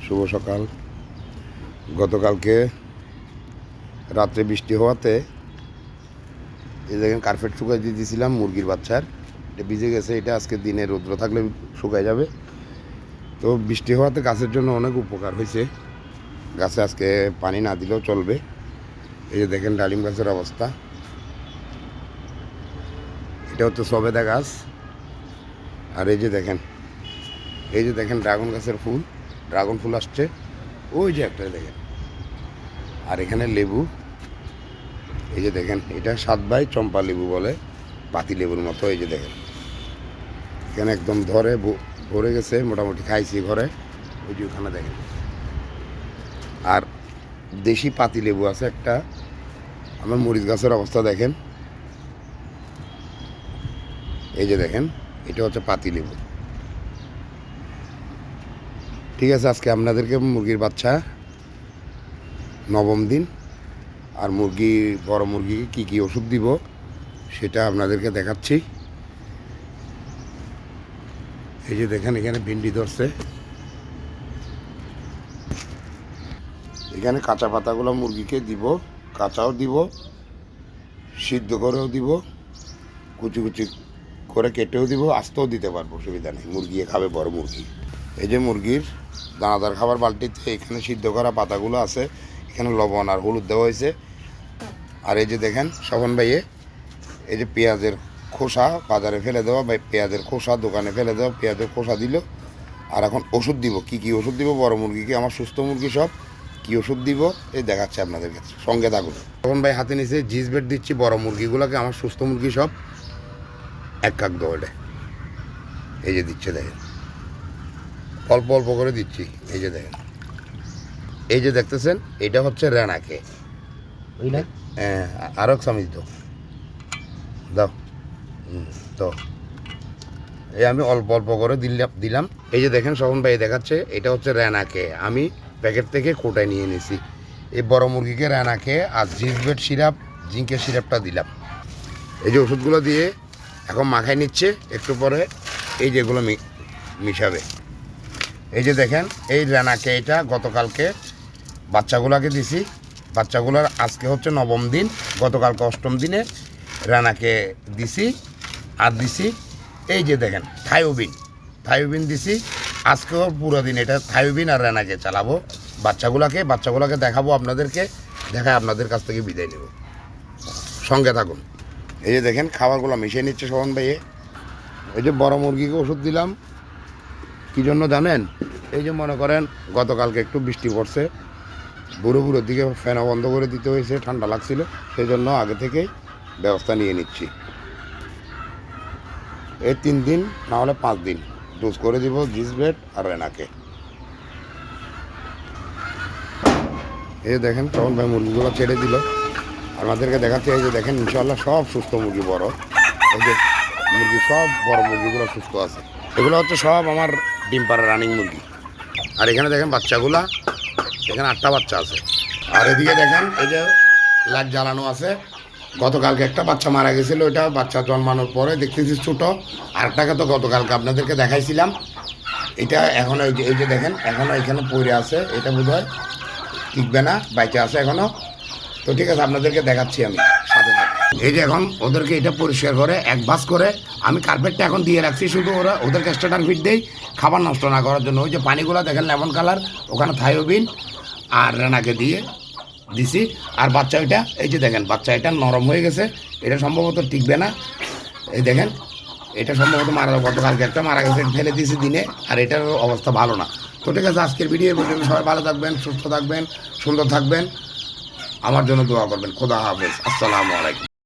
শুভ সকাল। গতকালকে রাত্রে বৃষ্টি হওয়াতে এই দেখেন কার্পেট শুকাই দিয়ে দিয়েছিলাম মুরগির বাচ্চার, এটা ভিজে গেছে। এটা আজকে দিনে রৌদ্র থাকলে শুকাই যাবে। তো বৃষ্টি হওয়াতে গাছের জন্য অনেক উপকার হয়েছে। গাছে আজকে পানি না দিলেও চলবে। এই যে দেখেন ডালিম গাছের অবস্থা, এটা হচ্ছে সবেদা গাছ। আর এই যে দেখেন ড্রাগন গাছের ফুল, ড্রাগন ফুল আসছে ওই যে একটা দেখেন। আর এখানে লেবু, এই যে দেখেন এটা 7 বাই চম্পা লেবু বলে, পাতি লেবুর মতো। এই যে দেখেন এখানে একদম ধরে ভরে গেছে, মোটামুটি খাইছি ঘরে। ওই যে ওখানে দেখেন। আর দেশি পাতি লেবু আছে একটা। আমার মরিচ গাছের অবস্থা দেখেন, এই যে দেখেন এটা হচ্ছে পাতি লেবু। ঠিক আছে, আজকে আপনাদেরকে মুরগির বাচ্চা 9ম দিন আর বড় মুরগিকে কী কী ওষুধ দিব সেটা আপনাদেরকে দেখাচ্ছি। এই যে দেখেন এখানে ভিন্ডি ধরছে, এখানে কাঁচা পাতাগুলো মুরগিকে দিব, কাঁচাও দিব, সিদ্ধ করেও দিব, কুচি কুচি করে কেটেও দিব, আস্তেও দিতে পারবো, অসুবিধা নেই। মুরগি খাবে বড় মুরগি। এই যে মুরগির দানাদার খাবার বালতিতে এখানে সিদ্ধ করা পাতাগুলো আছে, এখানে লবণ আর হলুদ দেওয়া হয়েছে। আর এই যে দেখেন শোভন ভাইয়ে, এই যে পেঁয়াজের খোসা বাজারে ফেলে দেওয়া, বা পেঁয়াজের খোসা দোকানে ফেলে দেওয়া, পেঁয়াজের খোসা দিল। আর এখন ওষুধ দিব, কি কি ওষুধ দিব বড় মুরগিকে, আমার সুস্থ মুরগি সব কি ওষুধ দিব এই দেখাচ্ছে আপনাদের কাছে, সঙ্গে থাকুন। শোভন ভাই হাতে নিচে জিসবেট দিচ্ছি বড় মুরগিগুলোকে, আমার সুস্থ মুরগি সব 1 কাক দৌড়ে। এই যে দিচ্ছে দেখেন, অল্প অল্প করে দিচ্ছি। এই যে দেখেন, এই যে দেখতেছেন এটা হচ্ছে রেনাকে। হ্যাঁ, আরও এক চামিচ দাও তো এই আমি অল্প অল্প করে দিলাম। এই যে দেখেন শোভন ভাই দেখাচ্ছে, এটা হচ্ছে রেনাকে, আমি প্যাকেট থেকে কোটায় নিয়ে নিয়েছি। এই বড় মুরগিকে রেনাকে আর জিসবেট সিরাপ, জিঙ্কের সিরাপটা দিলাম। এই যে ওষুধগুলো দিয়ে এখন মাখাই নিচ্ছে, একটু পরে এই যেগুলো মিশাবে। এই যে দেখেন এই রেনাকে, এটা গতকালকে বাচ্চাগুলোকে দিছি। বাচ্চাগুলোর আজকে হচ্ছে 9ম দিন, গতকালকে 8ম দিনে রেনাকে দিছি। আর দিছি এই যে দেখেন থায়োবিন দিছি। আজকেও পুরো দিন এটা থায়োবিন আর রেনাকে চালাবো বাচ্চাগুলোকে দেখাবো আপনাদেরকে, দেখায় আপনাদের কাছ থেকে বিদায় নেব, সঙ্গে থাকুন। এই যে দেখেন খাবারগুলো মিশিয়ে নিচ্ছে শোভন ভাইয়ে। এই যে বড় মুরগিকে ওষুধ দিলাম কী জন্য জানেন? এই যে মনে করেন গতকালকে একটু বৃষ্টি পড়ছে, বুড়োর দিকে ফ্যানও বন্ধ করে দিতে হয়েছে, ঠান্ডা লাগছিল, সেই জন্য আগে থেকেই ব্যবস্থা নিয়ে নিচ্ছি। এই 3 দিন না হলে 5 দিন ডোজ করে দিব জিসবেট আর রেনাকে। এই যে দেখেন তখন ভাই মুরগিগুলো ছেড়ে দিল, আমাদেরকে দেখাচ্ছে। এই যে দেখেন ইনশাল্লাহ সব সুস্থ মুরগি বড়, এই যে মুরগি সব বড় মুরগিগুলো সুস্থ আছে। এগুলো হচ্ছে সব আমার ডিম পাড়া রানিং মুরগি। আর এখানে দেখেন বাচ্চাগুলা, এখানে 8টা বাচ্চা আছে। আর এদিকে দেখেন এই যে লাইট জ্বালানো আছে। গতকালকে একটা বাচ্চা মারা গেছিলো, ওইটা বাচ্চা জন্মানোর পরে দেখতেছি ছোটো। আরেকটাকে তো গতকালকে আপনাদেরকে দেখাইছিলাম। এটা এখন এই যে দেখেন এখনও এখানে পড়ে আছে, এটা বোধহয় টিকবে না, বাইচে আছে এখনও। তো ঠিক আছে, আপনাদেরকে দেখাচ্ছি আমি সাথে সাথে। এই যে এখন ওদেরকে এটা পরিষ্কার করে 1 ভাঁজ করে আমি কার্পেটটা এখন দিয়ে রাখছি, শুধু ওদেরকে স্টার্টার ফিট দেই খাবার নষ্ট না করার জন্য। ওই যে পানিগুলো দেখেন লেমন কালার, ওখানে থায়োবিন আর রেনাকে দিয়ে দিছি। আর বাচ্চা ওইটা এই যে দেখেন বাচ্চা এটা নরম হয়ে গেছে, এটা সম্ভবত টিকবে না। এই দেখেন এটা সম্ভবত গতকালকে একটা মারা গেছে, ফেলে দিয়েছি দিনে। আর এটার অবস্থা ভালো না। তো ঠিক আছে, আজকের ভিডিও পর্যন্ত সবাই ভালো থাকবেন, সুস্থ থাকবেন, সুন্দর থাকবেন, আমার জন্য দোয়া করবেন। খোদা হাফেজ, আসসালামু আলাইকুম।